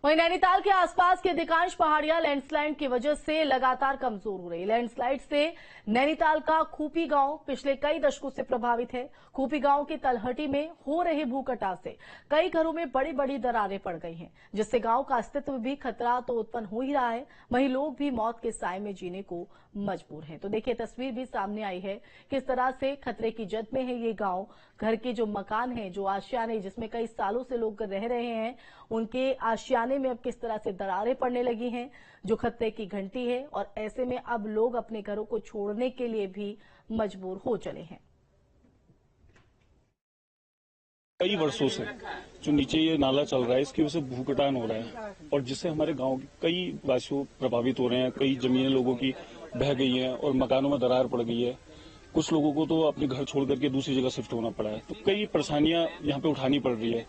वहीं नैनीताल के आसपास की अधिकांश पहाड़ियां लैंडस्लाइड की वजह से लगातार कमजोर हो रही है। लैंडस्लाइड से नैनीताल का खूपी गांव पिछले कई दशकों से प्रभावित है। खूपी गांव की तलहटी में हो रहे भूकटाव से कई घरों में बड़ी बड़ी दरारें पड़ गई हैं, जिससे गांव का अस्तित्व भी खतरा तो उत्पन्न हो ही रहा है, वहीं लोग भी मौत के साए में जीने को मजबूर हैं। तो देखिए, तस्वीर भी सामने आई है किस तरह से खतरे की जद में है ये गांव। घर के जो मकान हैं, जो आशियाने जिसमें कई सालों से लोग रह रहे हैं, उनके आशियाने में अब किस तरह से दरारें पड़ने लगी हैं, जो खतरे की घंटी है। और ऐसे में अब लोग अपने घरों को छोड़ने के लिए भी मजबूर हो चले हैं। कई वर्षों से जो नीचे ये नाला चल रहा है, इसकी वजह से भूकटान हो रहा है और जिससे हमारे गांव के कई वासियों प्रभावित हो रहे हैं। कई जमीनें लोगों की बह गई हैं और मकानों में दरार पड़ गई है। कुछ लोगों को तो अपने घर छोड़ करके दूसरी जगह शिफ्ट होना पड़ा है। तो कई परेशानियां यहाँ पे उठानी पड़ रही है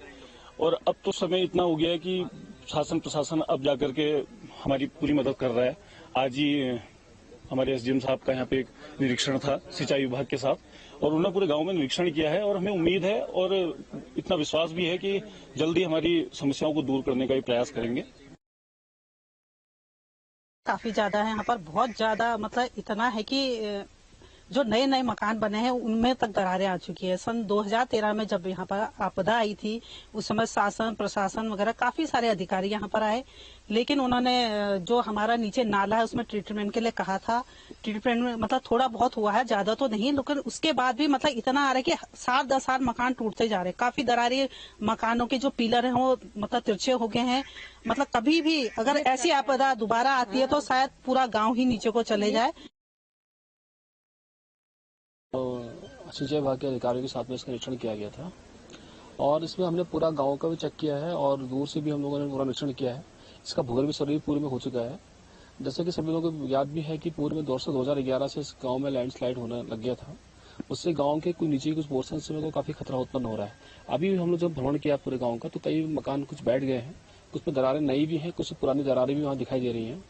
और अब तो समय इतना हो गया है कि शासन प्रशासन अब जाकर के हमारी पूरी मदद कर रहा है। आज ही हमारे एसडीएम साहब का यहाँ पे एक निरीक्षण था सिंचाई विभाग के साथ, और उन्होंने पूरे गांव में निरीक्षण किया है और हमें उम्मीद है और इतना विश्वास भी है कि जल्दी हमारी समस्याओं को दूर करने का भी प्रयास करेंगे। काफी ज्यादा है यहाँ पर, बहुत ज्यादा, मतलब इतना है कि जो नए नए मकान बने हैं उनमें तक दरारें आ चुकी है। सन 2013 में जब यहाँ पर आपदा आई थी, उस समय शासन प्रशासन वगैरह काफी सारे अधिकारी यहाँ पर आए, लेकिन उन्होंने जो हमारा नीचे नाला है उसमें ट्रीटमेंट के लिए कहा था। ट्रीटमेंट में मतलब थोड़ा बहुत हुआ है, ज्यादा तो नहीं, लेकिन उसके बाद भी मतलब इतना आ रहा है कि 7-10 मकान टूटते जा रहे हैं। काफी दरारें, मकानों के जो पिलर हैं वो मतलब तिरछे हो गए हैं। मतलब कभी भी अगर ऐसी आपदा दोबारा आती है तो शायद पूरा गाँव ही नीचे को चले जाए। सिंचाई विभाग के अधिकारियों के साथ में इसका निरीक्षण किया गया था और इसमें हमने पूरा गांव का भी चेक किया है और दूर से भी हम लोगों ने पूरा निरीक्षण किया है। इसका भूगर्भीय सर्वे पूर्व में हो चुका है। जैसे कि सभी लोगों को याद भी है कि पूर्व में 2011 से इस गांव में लैंडस्लाइड होने लग गया था। उससे गांव के कुछ नीचे कुछ पोर्सन से को काफी खतरा उत्पन्न हो रहा है। अभी हम लोग जब भ्रमण किया पूरे गाँव का तो कई मकान कुछ बैठ गए हैं, कुछ में दरारें नई भी हैं, कुछ पुरानी दरारें भी वहाँ दिखाई दे रही हैं।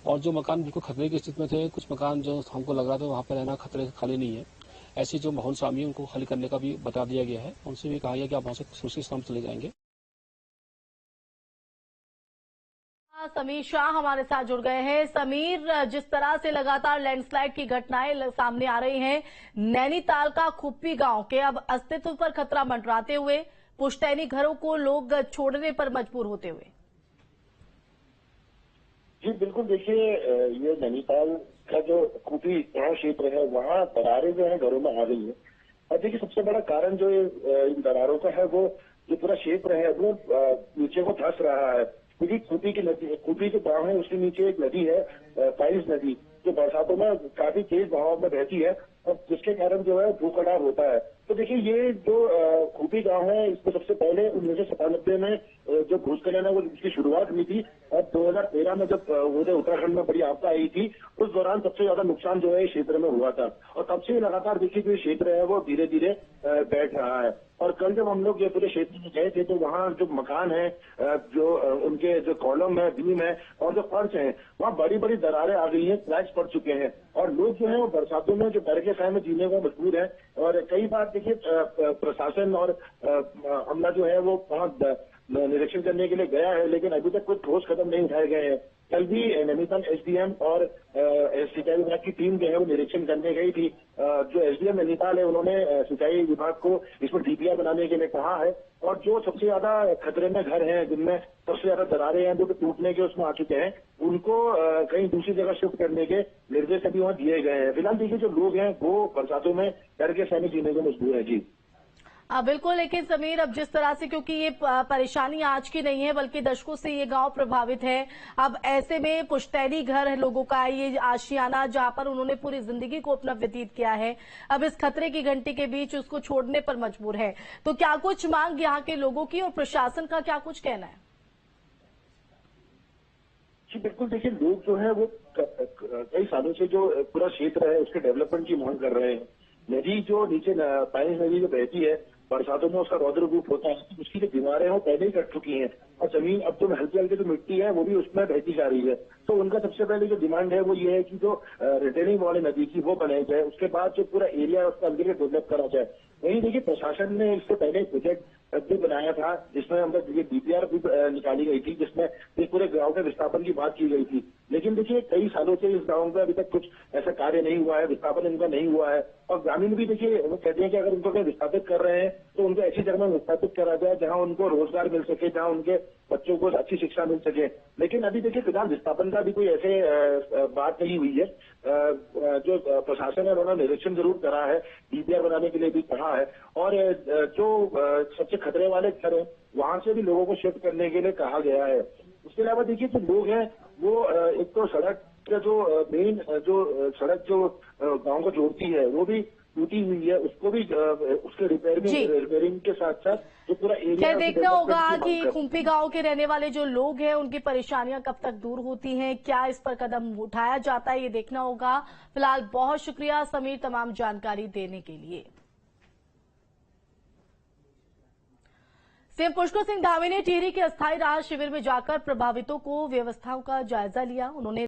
और जो मकान बिल्कुल खतरे की स्थिति में थे, कुछ मकान जो हमको लग रहा था वहाँ पर रहना खतरे से खाली नहीं है, ऐसे जो माहौल सामी है उनको खाली करने का भी बता दिया गया है। उनसे भी कहा गया कि आप वहां से सुरक्षित स्थान चले जाएंगे। समीर शाह हमारे साथ जुड़ गए हैं। समीर, जिस तरह से लगातार लैंडस्लाइड की घटनाएं सामने आ रही हैं, नैनीताल का खुप्पी गांव के अब अस्तित्व पर खतरा मंडराते हुए पुश्तैनी घरों को लोग छोड़ने पर मजबूर होते हुए। जी बिल्कुल, देखिए ये नैनीताल का जो खूपी गांव क्षेत्र है वहाँ दरारें जो है घरों में आ गई है। और देखिए सबसे बड़ा कारण जो इन दरारों का है वो जो पूरा क्षेत्र है वो नीचे को धंस रहा है, क्योंकि खूपी की नदी, खूपी जो गांव है उसके नीचे एक नदी है पाइल्स नदी, जो बरसातों में काफी तेज बहाव में बहती है और जिसके कारण जो है भूकटाव होता है। तो देखिए ये जो खूपी गांव है इसको सबसे पहले 1997 में जो भूस्खलन है वो इसकी शुरुआत हुई थी और 2013 में जब उत्तराखंड में बड़ी आपदा आई थी उस दौरान सबसे ज्यादा नुकसान जो है इस क्षेत्र में हुआ था और तब से लगातार देखिए जो क्षेत्र है वो धीरे धीरे बैठ रहा है। और कल जब हम लोग ये पूरे क्षेत्र में गए थे तो वहाँ जो मकान है, जो उनके जो कॉलम है, बीम है और जो फर्श है, वहाँ बड़ी बड़ी दरारें आ गई हैं, क्रैक्स पड़ चुके हैं और लोग जो है वो बरसातों में जो डर के साए में जीने को मजबूर है। और कई बार देखिए प्रशासन और अमला जो है वो वहाँ निरीक्षण करने के लिए गया है, लेकिन अभी तक कोई ठोस कदम नहीं उठाए गए हैं। कल भी नैनीताल एसडीएम और सिंचाई विभाग की टीम जो है वो निरीक्षण करने गई थी। जो एसडीएम नैनीताल है उन्होंने सिंचाई विभाग को इसमें डीपीआर बनाने के लिए कहा है और जो सबसे ज्यादा खतरे में घर हैं, जिनमें सबसे ज्यादा दरारें हैं, जो टूटने के उसमें आ चुके हैं, उनको कहीं दूसरी जगह शिफ्ट करने के निर्देश अभी वहाँ दिए गए हैं। फिलहाल देखिए जो लोग हैं वो बरसातों में डर के साए में जीने को मजबूर है। जी बिल्कुल, लेकिन समीर, अब जिस तरह से, क्योंकि ये परेशानी आज की नहीं है बल्कि दशकों से ये गांव प्रभावित है, अब ऐसे में पुश्तैनी घर है लोगों का, ये आशियाना जहां पर उन्होंने पूरी जिंदगी को अपना व्यतीत किया है, अब इस खतरे की घंटी के बीच उसको छोड़ने पर मजबूर है। तो क्या कुछ मांग यहाँ के लोगों की और प्रशासन का क्या कुछ कहना है? जी बिल्कुल, देखिए लोग जो है वो कई सालों से जो पूरा क्षेत्र है उसके डेवलपमेंट की मांग कर रहे हैं। नदी जो नीचे पाइल्स नदी जो बहती है, बरसातों में उसका रौद्र रूप होता है, उसकी जो दीवारें वो पहले ही कट चुकी हैं और जमीन अब तो हल्की हल्की जो मिट्टी है वो भी उसमें बहती जा रही है। तो उनका सबसे पहले जो डिमांड है वो ये है कि जो रिटेनिंग वॉल है नदी की वो बनाई जाए, उसके बाद जो पूरा एरिया है उसका अंदर डेवलप करा जाए। वहीं देखिए प्रशासन ने इससे पहले प्रोजेक्ट भी बनाया था, जिसमें हम ये डीपीआर भी निकाली गई थी, जिसमें इस पूरे गांव के विस्थापन की बात की गई थी। लेकिन देखिए कई सालों से इस गांव में अभी तक कुछ ऐसा कार्य नहीं हुआ है, विस्थापन इनका नहीं हुआ है। और ग्रामीण भी देखिए वो कहते हैं कि अगर उनको विस्थापित कर रहे हैं तो उनको ऐसी जगह में विस्थापित करा जाए जहां उनको रोजगार मिल सके, जहां उनके बच्चों को अच्छी शिक्षा मिल सके। लेकिन अभी देखिए फिलहाल विस्थापन का भी कोई ऐसे बात नहीं हुई है। जो प्रशासन है उन्होंने निरीक्षण जरूर करा है, डीपीआर बनाने के लिए भी कहा है, और जो सबसे खतरे वाले घर हैं वहां से भी लोगों को शिफ्ट करने के लिए कहा गया है। उसके अलावा देखिए जो लोग हैं वो एक तो सड़क का जो मेन जो सड़क जो गांव को जोड़ती है वो भी टूटी हुई है, उसको भी उसके रिपेयरिंग के साथ साथ जो पूरा एरिया देखना होगा कि खुम्पी गांव के रहने वाले जो लोग हैं उनकी परेशानियां कब तक दूर होती हैं, क्या इस पर कदम उठाया जाता है, ये देखना होगा। फिलहाल बहुत शुक्रिया समीर तमाम जानकारी देने के लिए। सीएम पुष्कर सिंह धामी ने टिहरी के अस्थायी राहत शिविर में जाकर प्रभावितों को व्यवस्थाओं का जायजा लिया। उन्होंने